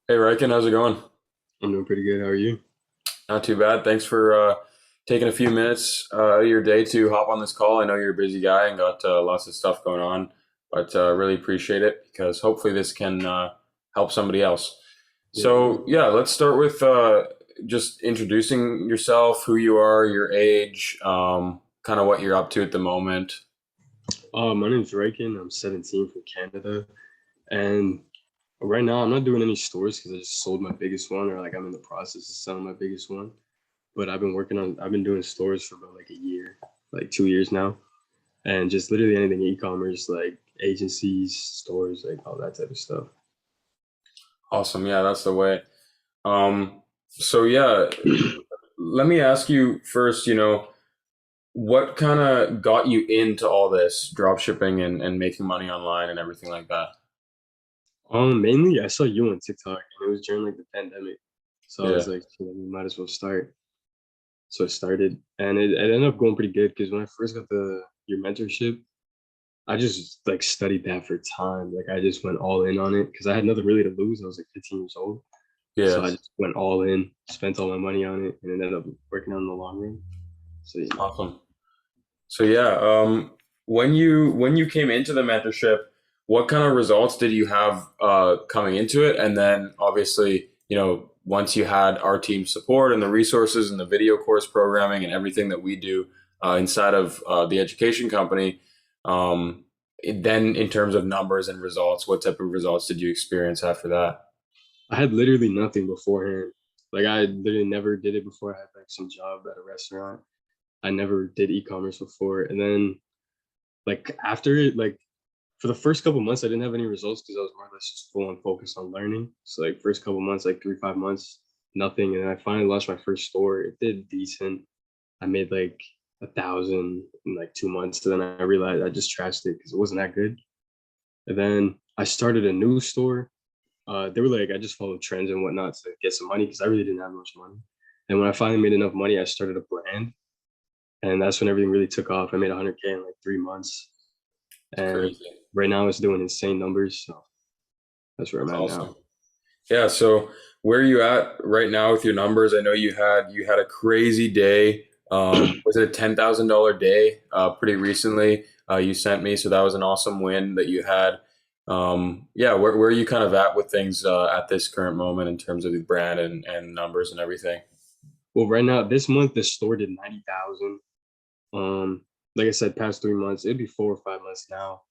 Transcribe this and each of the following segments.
Hey, Riken, how's it going? I'm doing pretty good. How are you? Not too bad. Thanks for taking a few minutes of your day to hop on this call. I know you're a busy guy and got lots of stuff going on, but really appreciate it because hopefully this can help somebody else. Yeah, So, yeah, let's start with just introducing yourself, who you are, your age, kind of what you're up to at the moment. my name's Reiken. I'm 17 from Canada, and right now I'm not doing any stores because I just sold my biggest one, or like I'm in the process of selling my biggest one. But I've been doing stores for about like a year, like 2 years now, and just literally anything e-commerce, like agencies, stores, like all that type of stuff. Awesome. Yeah, that's the way. So, yeah, let me ask you first, what kind of got you into all this drop shipping and making money online and everything like that? Mainly I saw you on TikTok, and it was during like the pandemic, so I Yeah, was like, we might as well start. So I started, and it ended up going pretty good because when I first got the your mentorship, I just like studied that for time. Like I just went all in on it because I had nothing really to lose. I was like 15 years old, so yeah, I just went all in, spent all my money on it, and it ended up working out in the long run. So awesome. So yeah, when you came into the mentorship, what kind of results did you have coming into it? And then obviously, once you had our team support and the resources and the video course programming and everything that we do inside of the education company, then in terms of numbers and results, what type of results did you experience after that? I had literally nothing beforehand. Like I literally never did it before. I had like some job at a restaurant. I never did e-commerce before, and then like after it, like for the first couple months, I didn't have any results because I was more or less just full on focused on learning. So like first couple months, like 3, 5 months, nothing. And then I finally launched my first store. It did decent. I made like 1,000 in like 2 months. And then I realized I just trashed it because it wasn't that good. And then I started a new store. They were like, I just followed trends and whatnot to get some money because I really didn't have much money. And when I finally made enough money, I started a brand. And that's when everything really took off. I made 100K in like 3 months. It's And crazy. right now it's doing insane numbers. So that's where I'm That's at awesome. now. Yeah, so where are you at right now with your numbers? I know you had a crazy day. Was it a $10,000 day pretty recently? You sent me, so that was an awesome win that you had. Yeah, where are you kind of at with things at this current moment in terms of the brand and numbers and everything? Well, right now, this month, the store did 90,000. Um, like I said, past 3 months, it'd be 4 or 5 months now.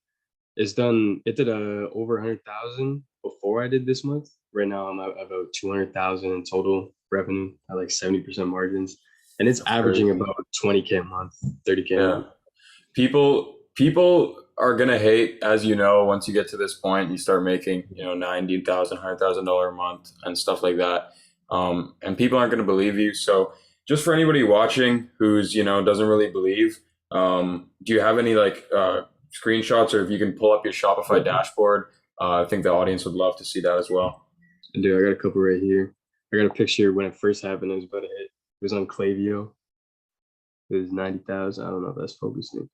It's done, it did over 100,000 before I did this month. Right now, I'm at about 200,000 in total revenue at like 70% margins. And it's That's averaging crazy. about 20K a month, 30K a Yeah. month. People are gonna hate, as you know, once you get to this point, you start making, 90,000, $100,000 a month and stuff like that. And people aren't gonna believe you. So just for anybody watching who's, doesn't really believe, do you have any like screenshots or if you can pull up your Shopify dashboard? I think the audience would love to see that as well. Dude, I got a couple right here. I got a picture when it first happened. It was about to hit. It was on Clavio. It was 90,000. I don't know if that's focusing.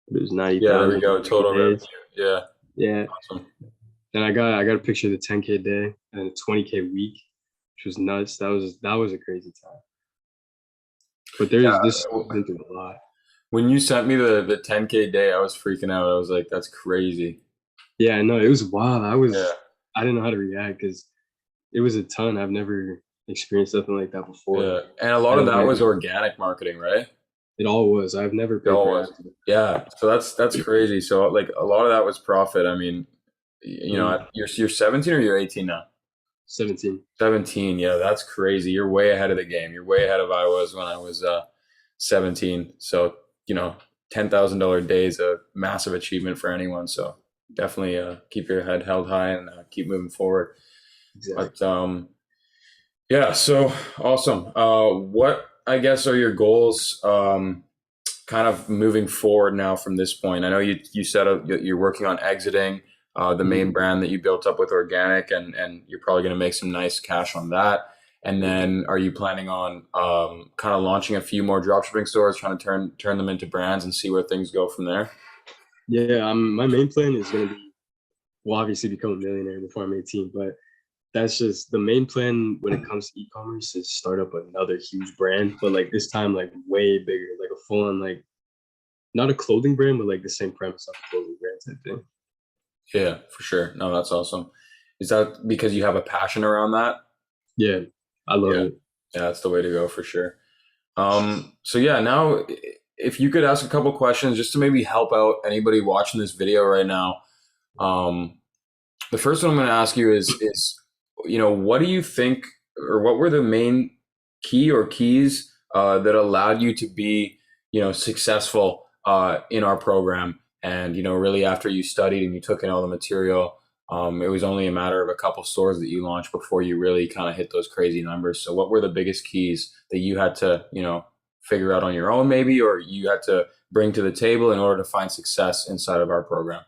It was Yeah, there we 90,000 go. in 30 Total revenue. days. Yeah, Yeah. awesome. And I got a picture of the 10K day and a 20K week, which was nuts. That was a crazy time. But there's this Yeah. been through a lot. When you sent me the 10K day, I was freaking out. I was like, that's crazy. Yeah, no, it was wild. Yeah. I didn't know how to react because it was a ton. I've never experienced something like that before. Yeah. And a lot And of that like was organic marketing, right? it all was. I've never It paid all for was. ads. Yeah. So that's crazy. So like a lot of that was profit. I mean, Mm, you're 17 or you're 18 now? 17. 17. Yeah, that's crazy. You're way ahead of the game. You're way ahead of I was when I was 17. So, $10,000 day is a massive achievement for anyone. So definitely keep your head held high and keep moving forward. Exactly. But yeah, so awesome. What I guess are your goals kind of moving forward now from this point? I know you said you're working on exiting the main Mhm. brand that you built up with organic, and you're probably going to make some nice cash on that. And then, are you planning on kind of launching a few more dropshipping stores, trying to turn them into brands and see where things go from there? Yeah, my main plan is gonna be well, obviously become a millionaire before I'm 18, but that's just the main plan when it comes to e-commerce is start up another huge brand, but like this time like way bigger, like a full on like not a clothing brand, but like the same premise of a clothing brand type thing. Yeah, for sure. No, that's awesome. Is that because you have a passion around that? Yeah, I love Yeah. it. Yeah, that's the way to go for sure. So yeah, now if you could ask a couple questions just to maybe help out anybody watching this video right now. Um, the first one I'm going to ask you is what do you think, or what were the main key or keys that allowed you to be successful in our program, and really after you studied and you took in all the material, it was only a matter of a couple stores that you launched before you really kind of hit those crazy numbers. So what were the biggest keys that you had to figure out on your own, maybe, or you had to bring to the table in order to find success inside of our program?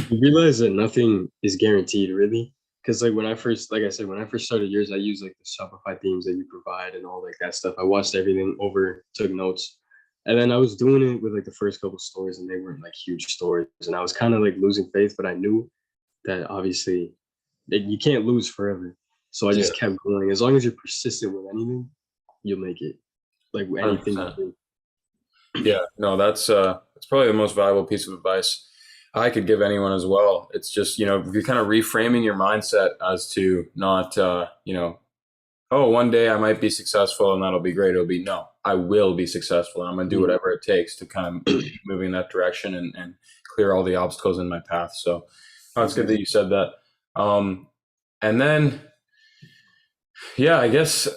You realize that nothing is guaranteed really. Because like when I first, like I said, when I first started yours, I used like the Shopify themes that you provide and all like that stuff. I watched everything over, took notes. And then I was doing it with like the first couple stores and they weren't like huge stores. And I was kind of like losing faith, but I knew that obviously that you can't lose forever. So I Yeah, just kept going. As long as you're persistent with anything, you'll make it. Like anything you 100%. do. Yeah, no, that's probably the most valuable piece of advice I could give anyone as well. It's just, if you're kind of reframing your mindset as to not, oh, one day I might be successful and that'll be great. It'll be, no, I will be successful. And I'm going to do Mm. whatever it takes to kind of keep moving in that direction and clear all the obstacles in my path. So it's good that you said that. Um, and then, yeah, I guess,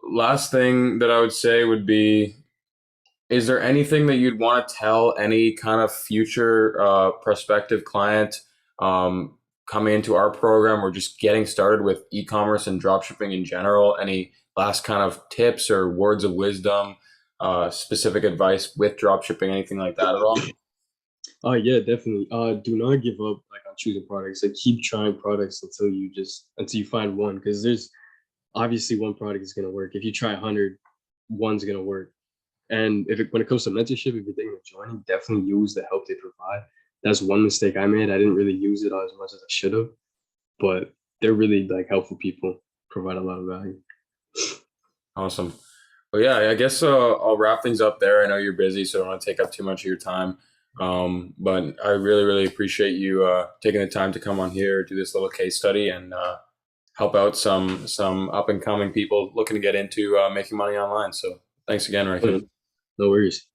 last thing that I would say would be, is there anything that you'd want to tell any kind of future prospective client coming into our program or just getting started with e-commerce and dropshipping in general? Any last kind of tips or words of wisdom, specific advice with dropshipping, anything like that at all? Yeah, definitely. Do not give up like on choosing products. Like keep trying products until you find one. Because there's obviously one product is gonna work. If you try 100, one's gonna work. And when it comes to mentorship, if you're thinking of joining, definitely use the help they provide. That's one mistake I made. I didn't really use it as much as I should have, but they're really like helpful people, provide a lot of value. Awesome. Well, yeah, I guess I'll wrap things up there. I know you're busy, so I don't want to take up too much of your time. But I really, really appreciate you taking the time to come on here, do this little case study, and help out some up and coming people looking to get into making money online. So thanks again, Raheem. No worries.